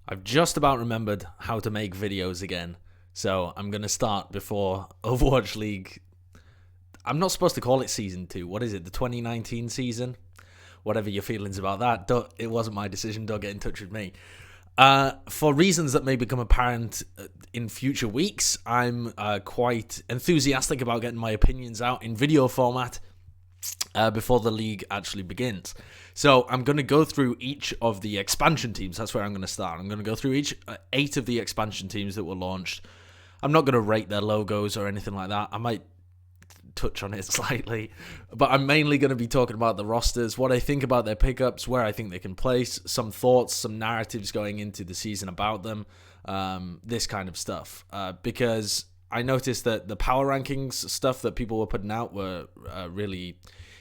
I've just about remembered how to make videos again. So I'm going to start before Overwatch League. I'm not supposed to call it Season 2. What is it? The 2019 season? Whatever your feelings about that. It wasn't my decision. Don't get in touch with me. For reasons that may become apparent in future weeks, I'm quite enthusiastic about getting my opinions out in video format before the league actually begins. So I'm going to go through each of the expansion teams. That's where I'm going to start. I'm going to go through each 8 of the expansion teams that were launched. I'm not going to rate their logos or anything like that. I might touch on it slightly, but I'm mainly going to be talking about the rosters, what I think about their pickups, where I think they can place, some thoughts, some narratives going into the season about them, this kind of stuff. Because I noticed that the power rankings stuff that people were putting out were really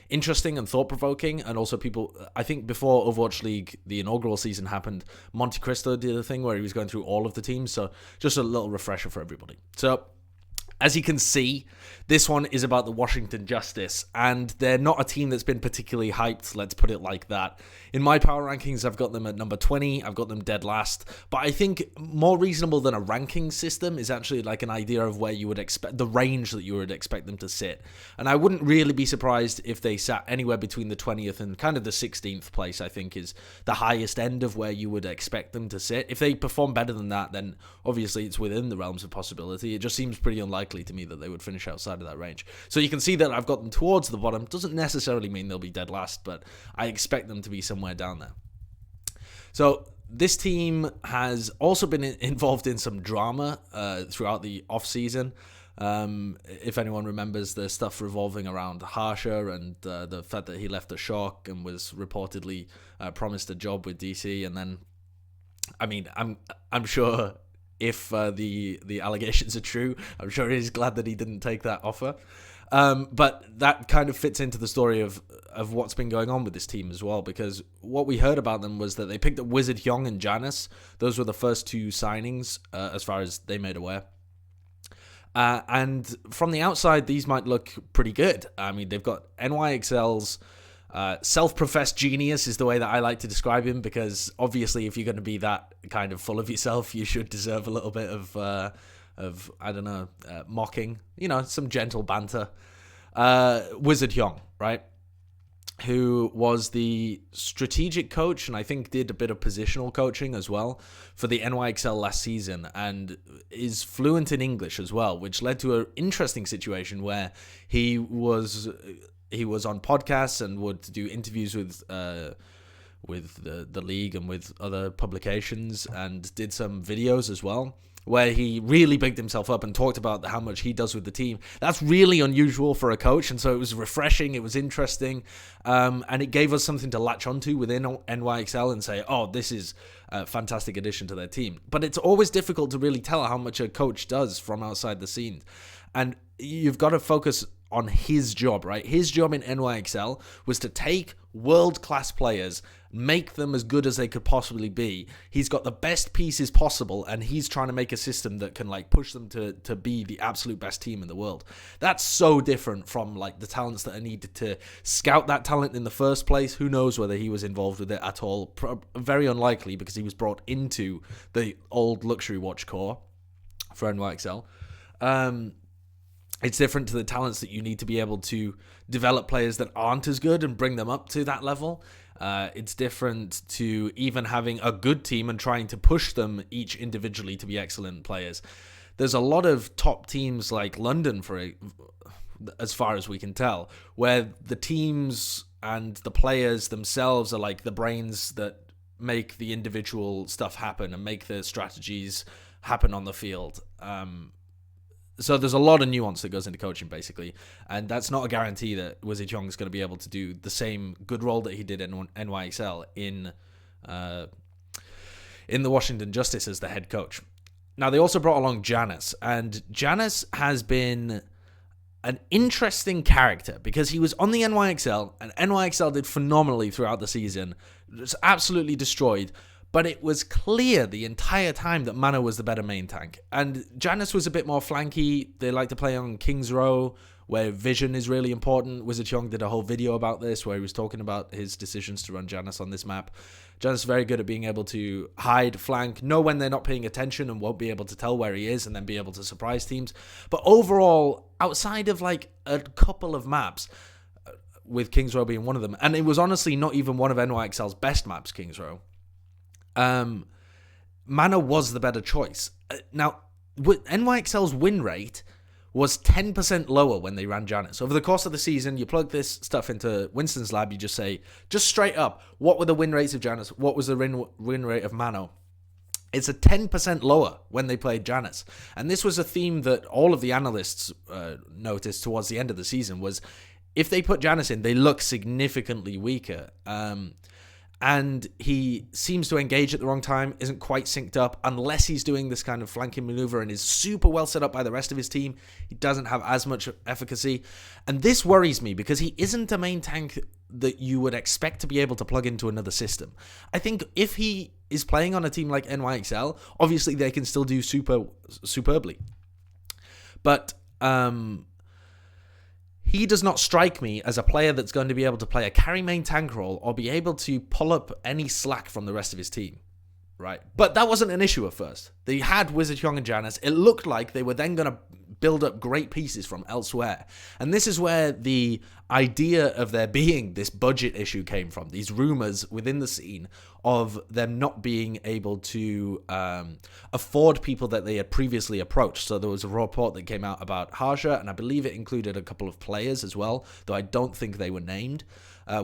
interesting and thought-provoking, and also people, I think before Overwatch League, the inaugural season happened, Monte Cristo did a thing where he was going through all of the teams, so just a little refresher for everybody. So, as you can see, this one is about the Washington Justice, and they're not a team that's been particularly hyped, let's put it like that. In my power rankings, I've got them at number 20, I've got them dead last, but I think more reasonable than a ranking system is actually like an idea of where you would expect, the range that you would expect them to sit. And I wouldn't really be surprised if they sat anywhere between the 20th and kind of the 16th place, I think is the highest end of where you would expect them to sit. If they perform better than that, then obviously it's within the realms of possibility. It just seems pretty unlikely to me that they would finish outside of that range. So you can see that I've got them towards the bottom. Doesn't necessarily mean they'll be dead last, but I expect them to be somewhere down there. So this team has also been involved in some drama throughout the off-season. If anyone remembers the stuff revolving around Harsher and the fact that he left the Shock and was reportedly promised a job with DC, and then, I mean, I'm sure if the allegations are true, I'm sure he's glad that he didn't take that offer. But that kind of fits into the story of what's been going on with this team as well, because what we heard about them was that they picked up Wizard Hyung and Janus. Those were the first 2 signings, as far as they made aware. And from the outside, these might look pretty good. I mean, they've got NYXL's self-professed genius is the way that I like to describe him, because obviously if you're going to be that kind of full of yourself, you should deserve a little bit of I don't know, mocking, some gentle banter. Wizard Hyung, right? Who was the strategic coach and I think did a bit of positional coaching as well for the NYXL last season, and is fluent in English as well, which led to an interesting situation where he was on podcasts and would do interviews with the league and with other publications, and did some videos as well, where he really bigged himself up and talked about how much he does with the team. That's really unusual for a coach, and so it was refreshing, it was interesting, and it gave us something to latch onto within NYXL and say, oh, this is a fantastic addition to their team. But it's always difficult to really tell how much a coach does from outside the scene, and you've got to focus on his job, right? His job in NYXL was to take world-class players, make them as good as they could possibly be. He's got the best pieces possible, and he's trying to make a system that can push them to be the absolute best team in the world. That's so different from the talents that are needed to scout that talent in the first place. Who knows whether he was involved with it at all? Very unlikely, because he was brought into the old luxury watch core for NYXL. It's different to the talents that you need to be able to develop players that aren't as good and bring them up to that level. It's different to even having a good team and trying to push them each individually to be excellent players. There's a lot of top teams like London, as far as we can tell, where the teams and the players themselves are like the brains that make the individual stuff happen and make the strategies happen on the field. So there's a lot of nuance that goes into coaching, basically, and that's not a guarantee that Wizard Hyung is going to be able to do the same good role that he did in NYXL in the Washington Justice as the head coach. Now, they also brought along Janus, and Janus has been an interesting character because he was on the NYXL, and NYXL did phenomenally throughout the season, just absolutely destroyed. But it was clear the entire time that Mana was the better main tank. And Janus was a bit more flanky. They like to play on King's Row, where vision is really important. Wizard Hyung did a whole video about this, where he was talking about his decisions to run Janus on this map. Janus is very good at being able to hide, flank, know when they're not paying attention and won't be able to tell where he is, and then be able to surprise teams. But overall, outside of like a couple of maps, with Kings Row being one of them, and it was honestly not even one of NYXL's best maps, Kings Row, Mana was the better choice. Now, NYXL's win rate was 10% lower when they ran Janus. Over the course of the season, you plug this stuff into Winston's lab, you just say, just straight up, what were the win rates of Janus? What was the win rate of Mano? It's a 10% lower when they played Janus. And this was a theme that all of the analysts noticed towards the end of the season, was if they put Janus in, they look significantly weaker. And he seems to engage at the wrong time, isn't quite synced up, unless he's doing this kind of flanking maneuver and is super well set up by the rest of his team. He doesn't have as much efficacy. And this worries me because he isn't a main tank that you would expect to be able to plug into another system. I think if he is playing on a team like NYXL, obviously they can still do superbly. But he does not strike me as a player that's going to be able to play a carry main tank role or be able to pull up any slack from the rest of his team, right? But that wasn't an issue at first. They had Wizard Hyung and Janus. It looked like they were then going to build up great pieces from elsewhere. And this is where the idea of there being this budget issue came from. These rumors within the scene of them not being able to afford people that they had previously approached. So there was a report that came out about Harsha, and I believe it included a couple of players as well, though I don't think they were named,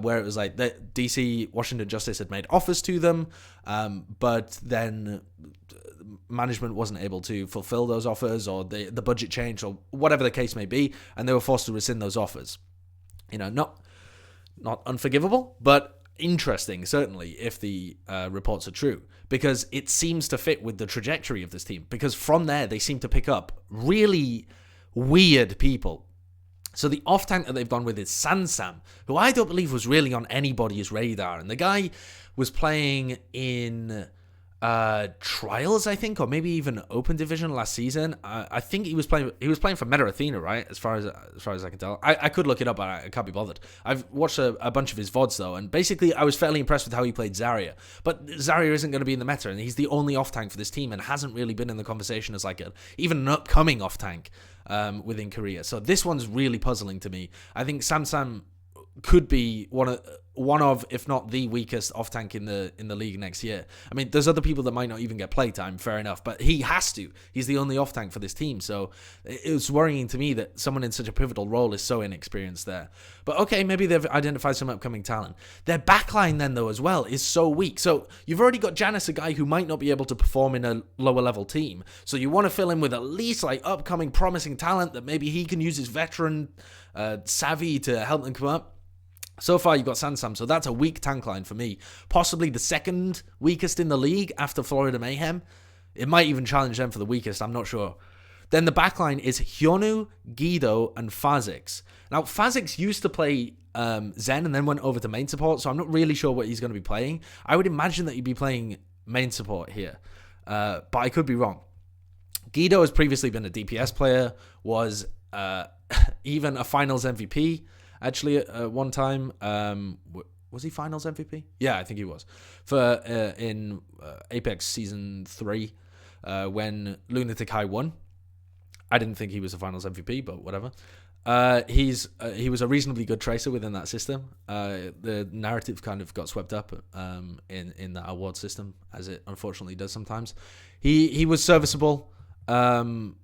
where it was like that DC, Washington Justice had made offers to them, but then management wasn't able to fulfill those offers, or the budget changed, or whatever the case may be, and they were forced to rescind those offers. You know, not unforgivable, but interesting, certainly, if the reports are true, because it seems to fit with the trajectory of this team, because from there, they seem to pick up really weird people. So the off-tank that they've gone with is Sansam, who I don't believe was really on anybody's radar, and the guy was playing in Trials, I think, or maybe even Open Division last season. I think he was playing for Meta Athena, right? As far as I can tell. I could look it up, but I can't be bothered. I've watched a bunch of his VODs though, and basically I was fairly impressed with how he played Zarya. But Zarya isn't going to be in the meta, and he's the only off tank for this team, and hasn't really been in the conversation as like even an upcoming off tank within Korea. So this one's really puzzling to me. I think Samsam could be one of, if not the weakest off tank in the league next year. I mean, there's other people that might not even get playtime, fair enough, but he has to. He's the only off tank for this team, so it's worrying to me that someone in such a pivotal role is so inexperienced there. But okay, maybe they've identified some upcoming talent. Their backline then, though, as well, is so weak. So you've already got Janus, a guy who might not be able to perform in a lower level team, so you want to fill in with at least like upcoming promising talent that maybe he can use his veteran savvy to help them come up. So far, you've got Sansam, so that's a weak tank line for me. Possibly the second weakest in the league after Florida Mayhem. It might even challenge them for the weakest, I'm not sure. Then the backline is Hyonu, Guido, and Phasix. Now, Phasix used to play Zen and then went over to main support, so I'm not really sure what he's going to be playing. I would imagine that he'd be playing main support here, but I could be wrong. Guido has previously been a DPS player, was even a finals MVP. Actually, at one time, was he finals MVP? Yeah, I think he was. In Apex Season 3, when Lunatic High won. I didn't think he was a finals MVP, but whatever. He was a reasonably good tracer within that system. The narrative kind of got swept up in that award system, as it unfortunately does sometimes. He was serviceable and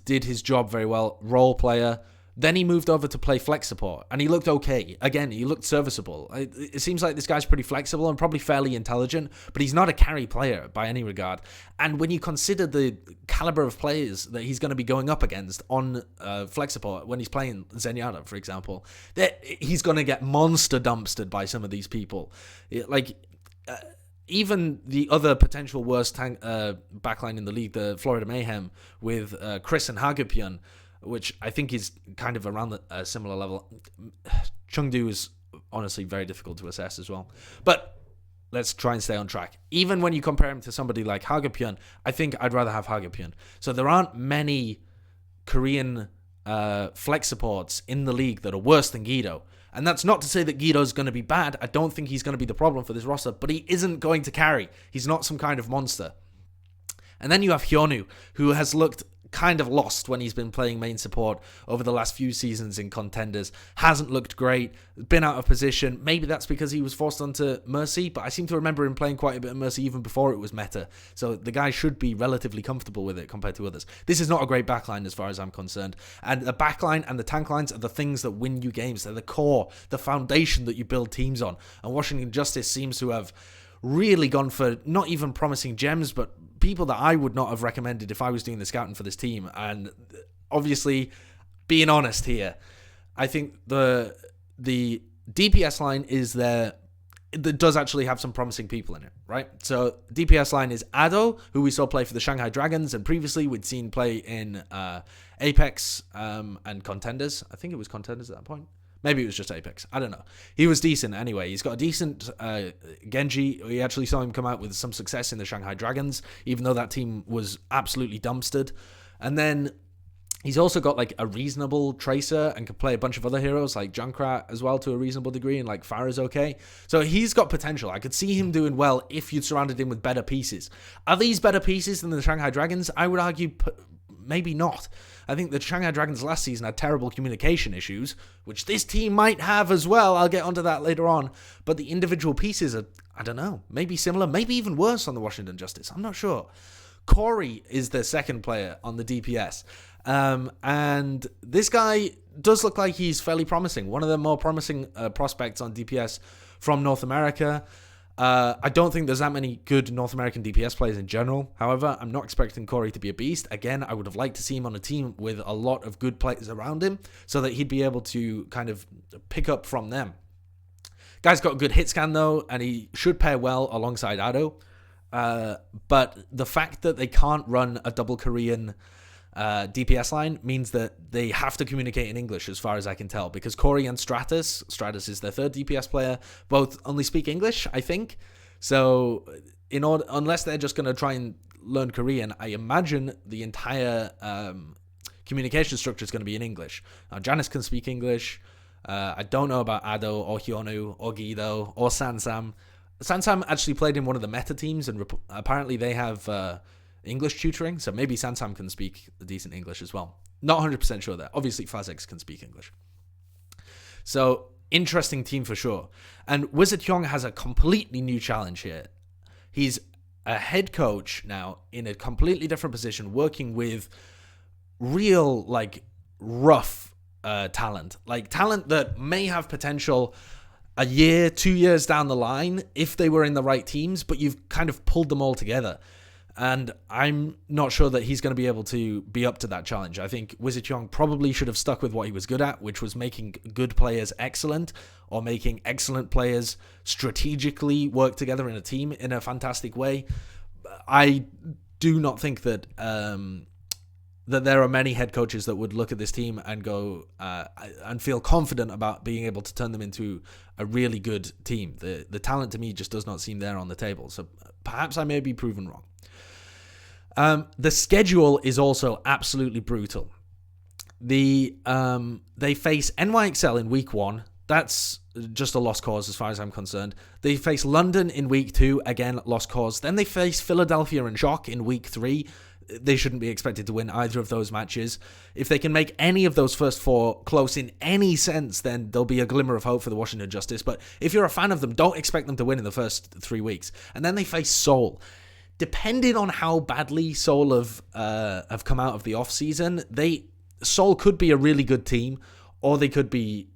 did his job very well. Role player. Then he moved over to play flex support, and he looked okay. Again, he looked serviceable. It seems like this guy's pretty flexible and probably fairly intelligent, but he's not a carry player by any regard. And when you consider the caliber of players that he's going to be going up against on flex support, when he's playing Zenyatta, for example, he's going to get monster dumpstered by some of these people. Even the other potential worst tank backline in the league, the Florida Mayhem, with Chris and Hagupyeon, which I think is kind of around a similar level. Chengdu is honestly very difficult to assess as well. But let's try and stay on track. Even when you compare him to somebody like Hagupyeon, I think I'd rather have Hagupyeon. So there aren't many Korean flex supports in the league that are worse than Guido. And that's not to say that Guido's going to be bad. I don't think he's going to be the problem for this roster, but he isn't going to carry. He's not some kind of monster. And then you have Hyonu, who has looked kind of lost when he's been playing main support over the last few seasons in Contenders. Hasn't looked great, been out of position. Maybe that's because he was forced onto Mercy, but I seem to remember him playing quite a bit of Mercy even before it was meta. So the guy should be relatively comfortable with it compared to others. This is not a great backline as far as I'm concerned. And the backline and the tank lines are the things that win you games. They're the core, the foundation that you build teams on. And Washington Justice seems to have really gone for not even promising gems, but people that I would not have recommended if I was doing the scouting for this team. And obviously, being honest here, I think the DPS line is there. That does actually have some promising people in it, right? So DPS line is Ado, who we saw play for the Shanghai Dragons, and previously we'd seen play in Apex and Contenders. I think it was Contenders at that point. Maybe it was just Apex. I don't know. He was decent anyway. He's got a decent Genji. We actually saw him come out with some success in the Shanghai Dragons, even though that team was absolutely dumpstered. And then he's also got like a reasonable Tracer and can play a bunch of other heroes like Junkrat as well to a reasonable degree, and like Farah's okay. So he's got potential. I could see him doing well if you'd surrounded him with better pieces. Are these better pieces than the Shanghai Dragons? I would argue maybe not. I think the Shanghai Dragons last season had terrible communication issues, which this team might have as well. I'll get onto that later on. But the individual pieces are, I don't know, maybe similar, maybe even worse on the Washington Justice. I'm not sure. Corey is the second player on the DPS. And this guy does look like he's fairly promising. One of the more promising prospects on DPS from North America. I don't think there's that many good North American DPS players in general. However, I'm not expecting Corey to be a beast. Again, I would have liked to see him on a team with a lot of good players around him so that he'd be able to kind of pick up from them. Guy's got a good hit scan though, and he should pair well alongside Ado. But the fact that they can't run a double Korean DPS line means that they have to communicate in English as far as I can tell, because Corey and Stratus is their third DPS player, both only speak English, I think. So unless they're just going to try and learn Korean, I imagine the entire communication structure is going to be in English. Now, Janice can speak English. I don't know about Ado or Hyonu or Guido or Sansam. Sansam actually played in one of the meta teams, and apparently they have English tutoring, so maybe Sansam can speak decent English as well. Not 100% sure there. Obviously, Fazex can speak English. So, interesting team for sure. And Wizard Hyung has a completely new challenge here. He's a head coach now in a completely different position, working with real, like, rough talent. Like, talent that may have potential a year, 2 years down the line if they were in the right teams, but you've kind of pulled them all together. And I'm not sure that he's going to be able to be up to that challenge. I think Wizard Hyung probably should have stuck with what he was good at, which was making good players excellent, or making excellent players strategically work together in a team in a fantastic way. I do not think that that there are many head coaches that would look at this team and go and feel confident about being able to turn them into a really good team. The talent to me just does not seem there on the table. So perhaps I may be proven wrong. The schedule is also absolutely brutal. They face NYXL in week 1. That's just a lost cause as far as I'm concerned. They face London in week 2. Again, lost cause. Then they face Philadelphia and Shock in week 3. They shouldn't be expected to win either of those matches. If they can make any of those first 4 close in any sense, then there'll be a glimmer of hope for the Washington Justice. But if you're a fan of them, don't expect them to win in the first 3 weeks. And then they face Seoul. Depending on how badly Seoul have come out of the off-season, Seoul could be a really good team, or they could be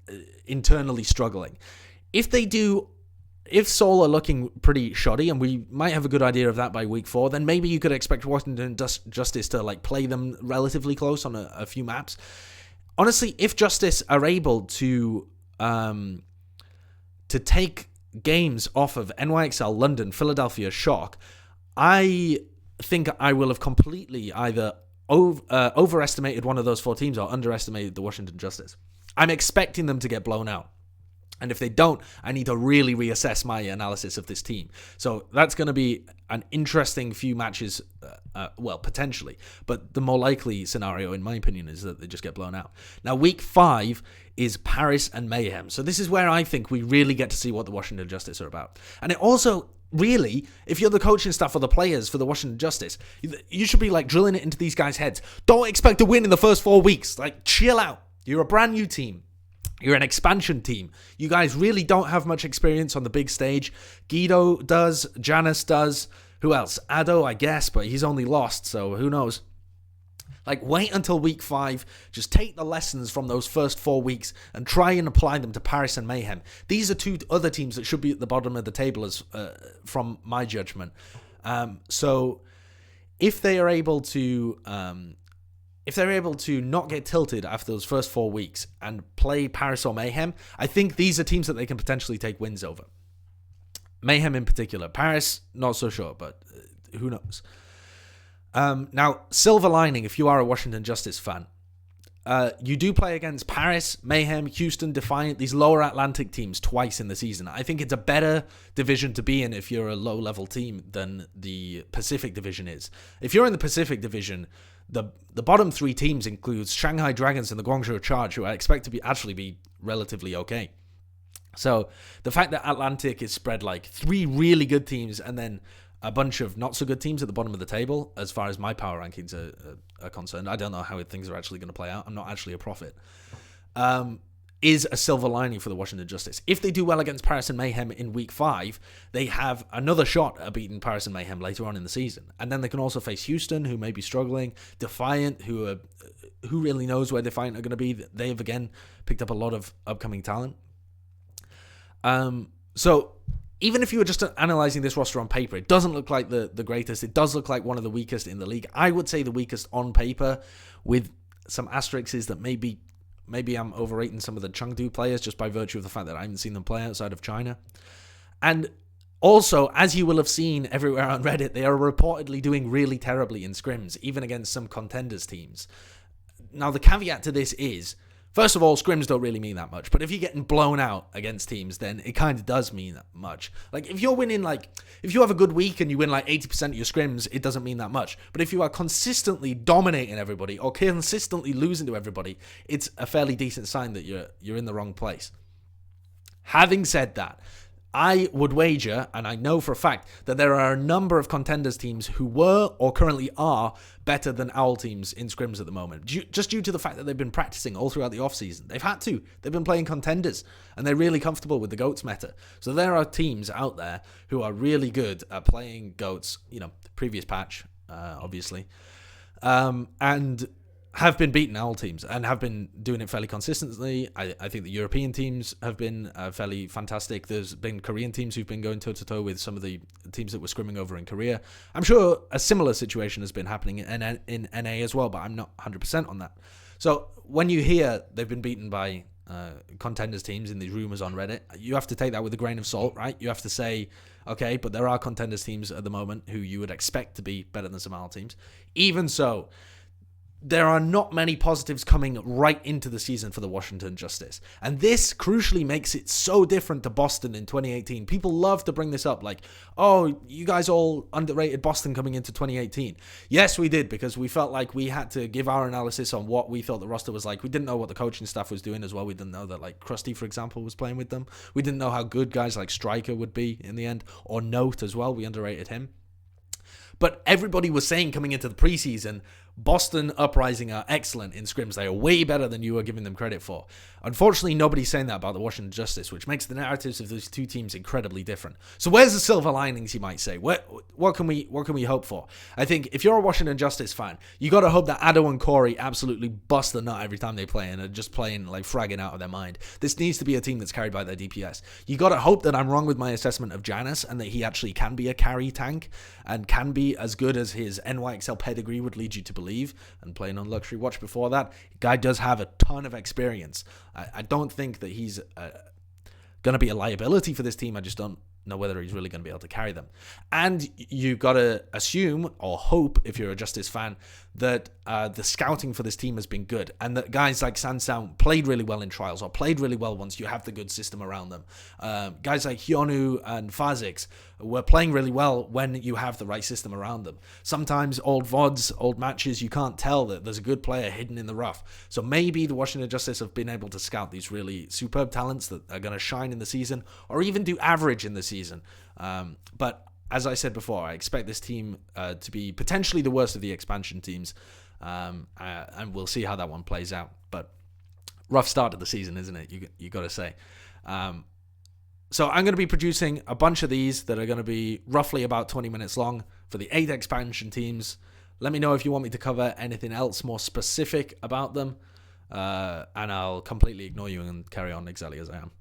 internally struggling. If Seoul are looking pretty shoddy, and we might have a good idea of that by week 4, then maybe you could expect Washington Justice to like play them relatively close on a few maps. Honestly, if Justice are able to take games off of NYXL, London, Philadelphia, Shock, I think I will have completely either overestimated one of those 4 teams or underestimated the Washington Justice. I'm expecting them to get blown out. And if they don't, I need to really reassess my analysis of this team. So that's going to be an interesting few matches, potentially. But the more likely scenario, in my opinion, is that they just get blown out. Now, week 5 is Paris and Mayhem. So this is where I think we really get to see what the Washington Justice are about. And it also, really, if you're the coaching staff or the players for the Washington Justice, you should be like drilling it into these guys' heads. Don't expect to win in the first 4 weeks. Like, chill out. You're a brand new team. You're an expansion team. You guys really don't have much experience on the big stage. Guido does. Janice does. Who else? Ado, I guess, but he's only lost, so who knows? Like, wait until week 5. Just take the lessons from those first 4 weeks and try and apply them to Paris and Mayhem. These are 2 other teams that should be at the bottom of the table, as from my judgment. So if they are able to... if they're able to not get tilted after those first 4 weeks and play Paris or Mayhem, I think these are teams that they can potentially take wins over. Mayhem in particular. Paris, not so sure, but who knows. Now, silver lining, if you are a Washington Justice fan, you do play against Paris, Mayhem, Houston, Defiant, these lower Atlantic teams twice in the season. I think it's a better division to be in if you're a low-level team than the Pacific Division is. If you're in the Pacific Division, the bottom 3 teams includes Shanghai Dragons and the Guangzhou Charge, who I expect to be relatively okay. So the fact that Atlantic is spread like 3 really good teams and then a bunch of not so good teams at the bottom of the table, as far as my power rankings are concerned, I don't know how things are actually going to play out. I'm not actually a prophet. Is a silver lining for the Washington Justice. If they do well against Paris and Mayhem in week 5, they have another shot at beating Paris and Mayhem later on in the season. And then they can also face Houston, who may be struggling, Defiant, who really knows where Defiant are going to be. They have, again, picked up a lot of upcoming talent. So even if you were just analyzing this roster on paper, it doesn't look like the greatest. It does look like one of the weakest in the league. I would say the weakest on paper, with some asterisks, is that maybe I'm overrating some of the Chengdu players just by virtue of the fact that I haven't seen them play outside of China. And also, as you will have seen everywhere on Reddit, they are reportedly doing really terribly in scrims, even against some contenders teams. Now, the caveat to this is, first of all, scrims don't really mean that much. But if you're getting blown out against teams, then it kind of does mean that much. Like, if you're winning, if you have a good week and you win 80% of your scrims, it doesn't mean that much. But if you are consistently dominating everybody or consistently losing to everybody, it's a fairly decent sign that you're in the wrong place. Having said that, I would wager, and I know for a fact, that there are a number of contenders teams who were or currently are better than Owl teams in scrims at the moment, just due to the fact that they've been practicing all throughout the offseason. They've had to. They've been playing contenders, and they're really comfortable with the GOATS meta. So there are teams out there who are really good at playing GOATS, previous patch, obviously, and have been beating Owl teams and have been doing it fairly consistently. I think the European teams have been fairly fantastic. There's been Korean teams who've been going toe-to-toe with some of the teams that were scrimming over in Korea. I'm sure a similar situation has been happening in NA as well, but I'm not 100% on that. So when you hear they've been beaten by contenders teams in these rumors on Reddit, you have to take that with a grain of salt, right? You have to say, okay, but there are contenders teams at the moment who you would expect to be better than some Owl teams. Even so, there are not many positives coming right into the season for the Washington Justice. And this crucially makes it so different to Boston in 2018. People love to bring this up like, oh, you guys all underrated Boston coming into 2018. Yes, we did, because we felt like we had to give our analysis on what we thought the roster was like. We didn't know what the coaching staff was doing as well. We didn't know that Krusty, for example, was playing with them. We didn't know how good guys like Stryker would be in the end, or Note as well. We underrated him. But everybody was saying coming into the preseason, Boston Uprising are excellent in scrims. They are way better than you are giving them credit for. Unfortunately, nobody's saying that about the Washington Justice, which makes the narratives of those two teams incredibly different. So where's the silver linings, you might say? What can we hope for? I think if you're a Washington Justice fan, you got to hope that Ado and Corey absolutely bust the nut every time they play and are just playing fragging out of their mind. This needs to be a team that's carried by their DPS. You got to hope that I'm wrong with my assessment of Janus and that he actually can be a carry tank and can be as good as his NYXL pedigree would lead you to believe. And playing on Luxury Watch before that, guy does have a ton of experience. I don't think that he's going to be a liability for this team. I just don't know whether he's really going to be able to carry them. And you got to assume or hope, if you're a Justice fan, that the scouting for this team has been good, and that guys like Sansound played really well in trials, or played really well once you have the good system around them. Guys like Hyonu and Fazix were playing really well when you have the right system around them. Sometimes old VODs, old matches, you can't tell that there's a good player hidden in the rough. So maybe the Washington Justice have been able to scout these really superb talents that are going to shine in the season, or even do average in the season. But as I said before, I expect this team to be potentially the worst of the expansion teams, and we'll see how that one plays out. But rough start to the season, isn't it? You got to say. So I'm going to be producing a bunch of these that are going to be roughly about 20 minutes long for the 8 expansion teams. Let me know if you want me to cover anything else more specific about them, and I'll completely ignore you and carry on exactly as I am.